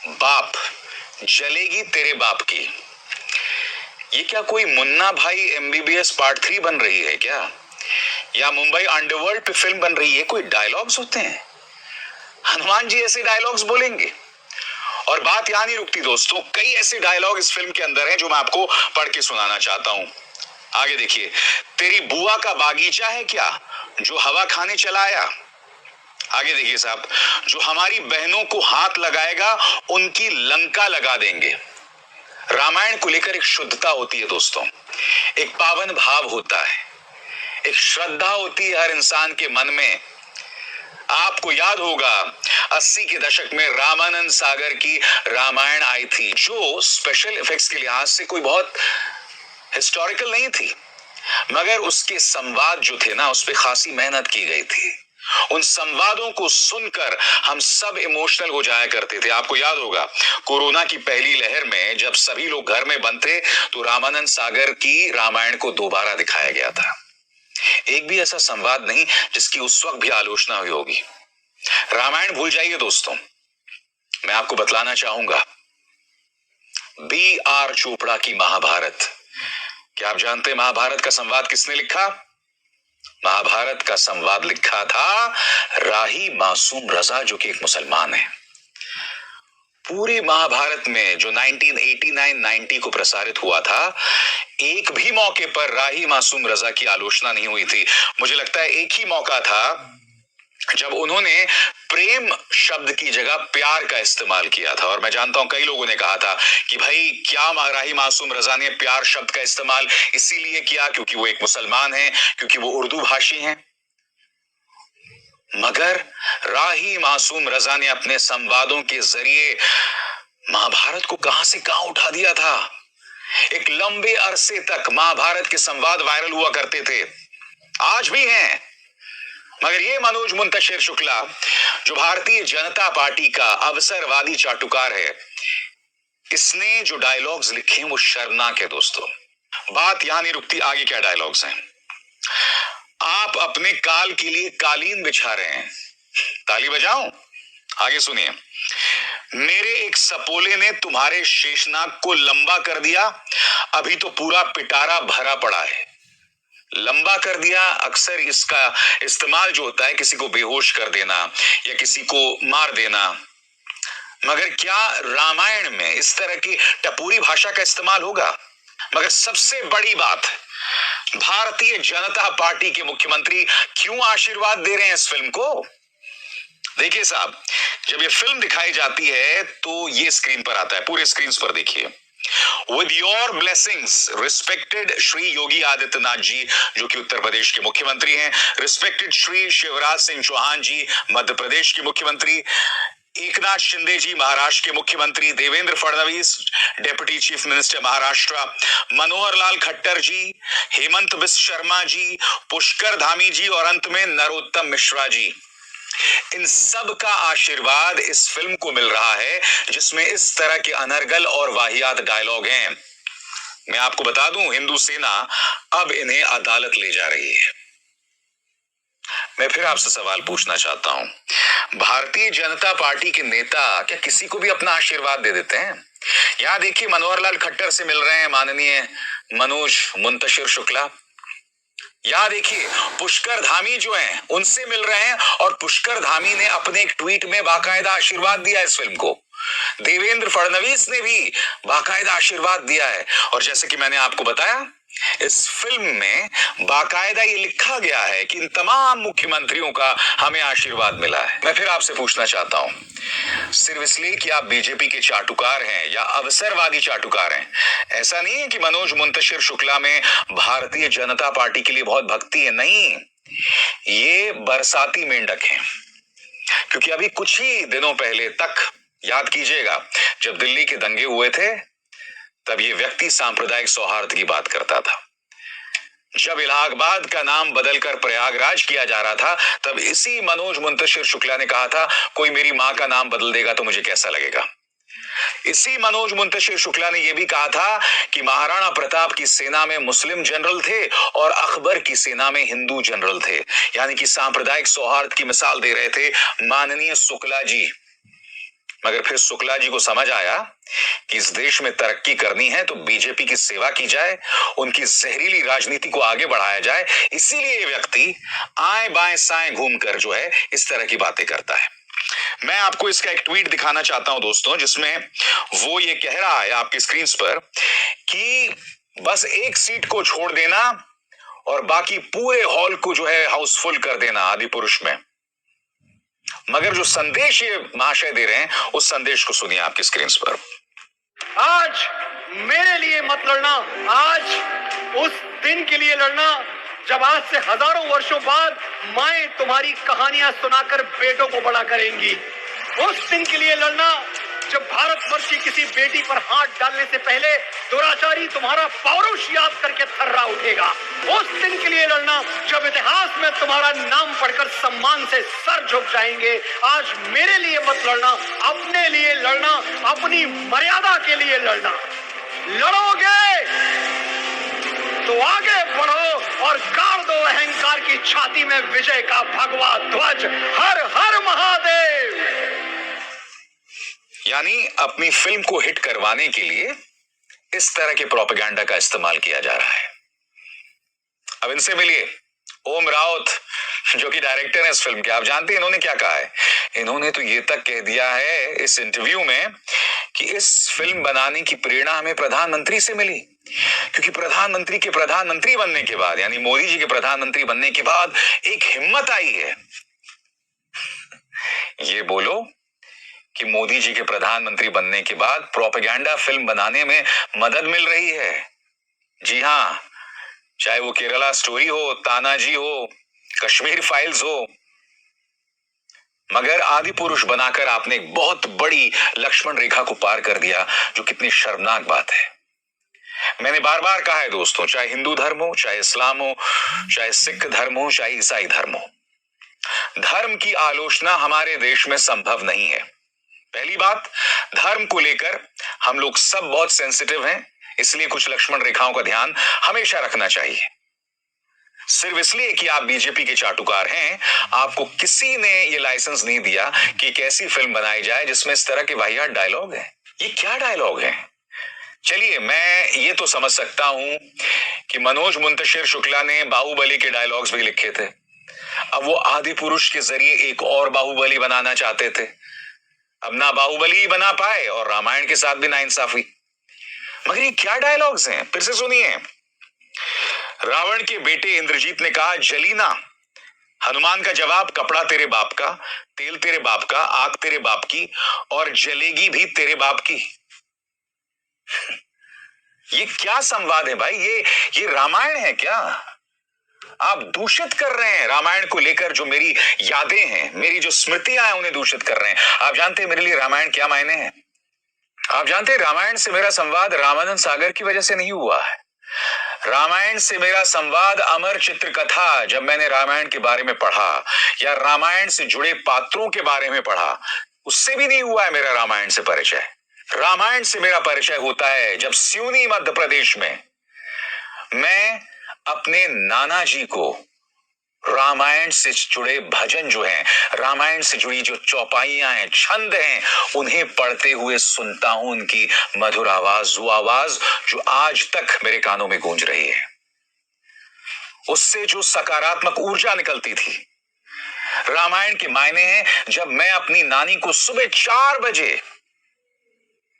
बाप, जलेगी तेरे बाप की। ये क्या कोई मुन्ना भाई एमबीबीएस पार्ट 3 बन रही है क्या, या मुंबई अंडरवर्ल्ड पे फिल्म बन रही है? कोई डायलॉग्स होते हैं, हनुमान जी ऐसे डायलॉग्स बोलेंगे? और बात यहां नहीं रुकती दोस्तों, कई ऐसे डायलॉग इस फिल्म के अंदर हैं जो मैं आपको पढ़ के सुनाना चाहता हूं। आगे देखिए, तेरी बुआ का बागीचा है क्या जो हवा खाने चला आया। आगे देखिए साहब, जो हमारी बहनों को हाथ लगाएगा उनकी लंका लगा देंगे। रामायण को लेकर एक शुद्धता होती है दोस्तों, एक पावन भाव होता है, एक श्रद्धा होती है हर इंसान के मन में। आपको याद होगा 80 के दशक में रामानंद सागर की रामायण आई थी, जो स्पेशल इफेक्ट्स के लिहाज से कोई बहुत हिस्टोरिकल नहीं थी, मगर उसके संवाद जो थे ना, उस पर खासी मेहनत की गई थी। उन संवादों को सुनकर हम सब इमोशनल हो जाया करते थे। आपको याद होगा कोरोना की पहली लहर में जब सभी लोग घर में बंद थे तो रामानंद सागर की रामायण को दोबारा दिखाया गया था। एक भी ऐसा संवाद नहीं जिसकी उस वक्त भी आलोचना हुई होगी। रामायण भूल जाइए दोस्तों, मैं आपको बतलाना चाहूंगा B.R. चोपड़ा की महाभारत। क्या आप जानते हैं महाभारत का संवाद किसने लिखा? महाभारत का संवाद लिखा था राही मासूम रजा, जो कि एक मुसलमान है। पूरी महाभारत में जो 1989-90 को प्रसारित हुआ था, एक भी मौके पर राही मासूम रजा की आलोचना नहीं हुई थी। मुझे लगता है एक ही मौका था जब उन्होंने प्रेम शब्द की जगह प्यार का इस्तेमाल किया था। और मैं जानता हूं कई लोगों ने कहा था कि भाई क्या राही मासूम रजा ने प्यार शब्द का इस्तेमाल इसीलिए किया क्योंकि वो एक मुसलमान है, क्योंकि वो उर्दू भाषी हैं। मगर राही मासूम रजा ने अपने संवादों के जरिए महाभारत को कहां से कहां उठा दिया था। एक लंबे अरसे तक महाभारत के संवाद वायरल हुआ करते थे, आज भी हैं। मगर ये मनोज मुंतशिर शुक्ला, जो भारतीय जनता पार्टी का अवसरवादी चाटुकार है, इसने जो डायलॉग्स लिखे हैं वो शर्मनाक है दोस्तों। बात यहां नहीं रुकती, आगे क्या डायलॉग्स हैं। आप अपने काल के लिए कालीन बिछा रहे हैं, ताली बजाऊं? आगे सुनिए, मेरे एक सपोले ने तुम्हारे शेषनाग को लंबा कर दिया, अभी तो पूरा पिटारा भरा पड़ा है। लंबा कर दिया, अक्सर इसका इस्तेमाल जो होता है किसी को बेहोश कर देना या किसी को मार देना। मगर क्या रामायण में इस तरह की टपोरी भाषा का इस्तेमाल होगा? मगर सबसे बड़ी बात, भारतीय जनता पार्टी के मुख्यमंत्री क्यों आशीर्वाद दे रहे हैं इस फिल्म को? देखिए साहब, जब ये फिल्म दिखाई जाती है तो ये स्क्रीन पर आता है, पूरे स्क्रीन पर देखिए, with your blessings respected Shri Yogi Adityanath ji, जो कि उत्तर प्रदेश के मुख्यमंत्री हैं, रिस्पेक्टेड श्री शिवराज सिंह चौहान जी, मध्य प्रदेश के मुख्यमंत्री, एकनाथ शिंदे जी महाराष्ट्र के मुख्यमंत्री, Devendra Fadnavis deputy chief minister Maharashtra, Manohar Lal Khattar ji, Hemant Biswa Sarma ji, Pushkar Dhami ji और अंत में नरोत्तम मिश्रा जी। इन सब का आशीर्वाद इस फिल्म को मिल रहा है जिसमें इस तरह के अनर्गल और वाहियात डायलॉग हैं। मैं आपको बता दूं, हिंदू सेना अब इन्हें अदालत ले जा रही है। मैं फिर आपसे सवाल पूछना चाहता हूं, भारतीय जनता पार्टी के नेता क्या किसी को भी अपना आशीर्वाद दे देते हैं? यहां देखिए, मनोहर लाल खट्टर से मिल रहे हैं माननीय मनोज मुंतशिर शुक्ला। यहां देखिए, पुष्कर धामी जो हैं उनसे मिल रहे हैं और पुष्कर धामी ने अपने एक ट्वीट में बाकायदा आशीर्वाद दिया इस फिल्म को। देवेंद्र फडणवीस ने भी बाकायदा आशीर्वाद दिया है। और जैसे कि मैंने आपको बताया, इस फिल्म में बाकायदा ये लिखा गया है कि इन तमाम मुख्यमंत्रियों का हमें आशीर्वाद मिला है। मैं फिर आपसे पूछना चाहता हूं, सिर्फ इसलिए कि आप बीजेपी के चाटुकार हैं या अवसरवादी चाटुकार हैं, ऐसा नहीं है कि मनोज मुंतशिर शुक्ला में भारतीय जनता पार्टी के लिए बहुत भक्ति है। नहीं, ये बरसाती मेंढक हैं। क्योंकि अभी कुछ ही दिनों पहले तक, याद कीजिएगा, जब दिल्ली के दंगे हुए थे तब ये व्यक्ति सांप्रदायिक सौहार्द की बात करता था। जब इलाहाबाद का नाम बदलकर प्रयागराज किया जा रहा था तब इसी मनोज मुंतशिर शुक्ला ने कहा था, कोई मेरी मां का नाम बदल देगा तो मुझे कैसा लगेगा। इसी मनोज मुंतशिर शुक्ला ने यह भी कहा था कि महाराणा प्रताप की सेना में मुस्लिम जनरल थे और अकबर की सेना में हिंदू जनरल थे। यानी कि सांप्रदायिक सौहार्द की मिसाल दे रहे थे माननीय शुक्ला जी। मगर फिर शुक्ला जी को समझ आया कि इस देश में तरक्की करनी है तो बीजेपी की सेवा की जाए, उनकी जहरीली राजनीति को आगे बढ़ाया जाए। इसीलिए ये व्यक्ति आए बाएं साएं घूमकर जो है इस तरह की बातें करता है। मैं आपको इसका एक ट्वीट दिखाना चाहता हूं दोस्तों, जिसमें वो ये कह रहा है आपकी स्क्रीन पर कि बस एक सीट को छोड़ देना और बाकी पूरे हॉल को जो है हाउसफुल कर देना आदि पुरुष में। मगर जो संदेश ये महाशय दे रहे हैं उस संदेश को सुनिए आपकी स्क्रीन पर। आज मेरे लिए मत लड़ना, आज उस दिन के लिए लड़ना जब आज से हजारों वर्षों बाद माएं तुम्हारी कहानियां सुनाकर बेटों को बड़ा करेंगी। उस दिन के लिए लड़ना जब भारतवर्ष की किसी बेटी पर हाथ डालने से पहले दुराचारी तुम्हारा पौरुष याद करके थर्रा उठेगा। उस दिन के लिए लड़ना जब इतिहास में तुम्हारा नाम पढ़कर सम्मान से सर झुक जाएंगे। आज मेरे लिए मत लड़ना, अपने लिए लड़ना, अपनी मर्यादा के लिए लड़ना। लड़ोगे तो आगे बढ़ो और गाड़ दो अहंकार की छाती में विजय का भगवा ध्वज। हर हर महादेव। यानी अपनी फिल्म को हिट करवाने के लिए इस तरह के प्रोपेगेंडा का इस्तेमाल किया जा रहा है। अब इनसे मिलिए ओम राउत, जो कि डायरेक्टर है इस फिल्म के। आप जानते हैं इन्होंने क्या कहा है? इन्होंने तो ये तक कह दिया है इस इंटरव्यू में कि इस फिल्म बनाने की प्रेरणा हमें प्रधानमंत्री से मिली, क्योंकि प्रधानमंत्री के प्रधानमंत्री बनने के बाद, यानी मोदी जी के प्रधानमंत्री बनने के बाद एक हिम्मत आई है। ये बोलो कि मोदी जी के प्रधानमंत्री बनने के बाद प्रोपेगेंडा फिल्म बनाने में मदद मिल रही है। जी हां, चाहे वो केरला स्टोरी हो, तानाजी हो, कश्मीर फाइल्स हो। मगर आदि पुरुष बनाकर आपने एक बहुत बड़ी लक्ष्मण रेखा को पार कर दिया, जो कितनी शर्मनाक बात है। मैंने बार बार कहा है दोस्तों, चाहे हिंदू धर्म हो, चाहे इस्लाम हो, चाहे सिख धर्म हो, चाहे ईसाई धर्म हो, धर्म की आलोचना हमारे देश में संभव नहीं है। पहली बात, धर्म को लेकर हम लोग सब बहुत सेंसिटिव हैं, इसलिए कुछ लक्ष्मण रेखाओं का ध्यान हमेशा रखना चाहिए। सिर्फ इसलिए कि आप बीजेपी के चाटुकार हैं, आपको किसी ने यह लाइसेंस नहीं दिया कि एक ऐसी फिल्म बनाई जाए जिसमें इस तरह के वाहियात डायलॉग हैं। ये क्या डायलॉग हैं? चलिए, मैं ये तो समझ सकता हूं कि मनोज मुंतशिर शुक्ला ने बाहुबली के डायलॉग्स भी लिखे थे। अब वो आदि पुरुष के जरिए एक और बाहुबली बनाना चाहते थे। अब ना बाहुबली ही बना पाए और रामायण के साथ भी नाइंसाफी। मगर ये क्या डायलॉग्स हैं? फिर से सुनिए। रावण के बेटे इंद्रजीत ने कहा, जली ना। हनुमान का जवाब, कपड़ा तेरे बाप का, तेल तेरे बाप का, आग तेरे बाप की, और जलेगी भी तेरे बाप की। ये क्या संवाद है भाई? ये रामायण है क्या? आप दूषित कर रहे हैं रामायण को लेकर। जो मेरी यादें हैं, मेरी जो स्मृतियां हैं, उन्हें दूषित कर रहे हैं। आप जानते हैं मेरे लिए रामायण क्या मायने हैं? आप जानते हैं रामायण से मेरा संवाद रामानंद सागर की वजह से नहीं हुआ है। रामायण से मेरा संवाद अमर चित्रकथा, जब मैंने रामायण के बारे में पढ़ा या रामायण से जुड़े पात्रों के बारे में पढ़ा, उससे भी नहीं हुआ है मेरा रामायण से परिचय। रामायण से मेरा परिचय होता है जब सिवनी मध्य प्रदेश में मैं अपने नाना जी को रामायण से जुड़े भजन जो हैं, रामायण से जुड़ी जो चौपाइयां हैं, छंद हैं, उन्हें पढ़ते हुए सुनता हूं उनकी मधुर आवाज, वो आवाज जो आज तक मेरे कानों में गूंज रही है। उससे जो सकारात्मक ऊर्जा निकलती थी। रामायण के मायने हैं जब मैं अपनी नानी को सुबह 4 बजे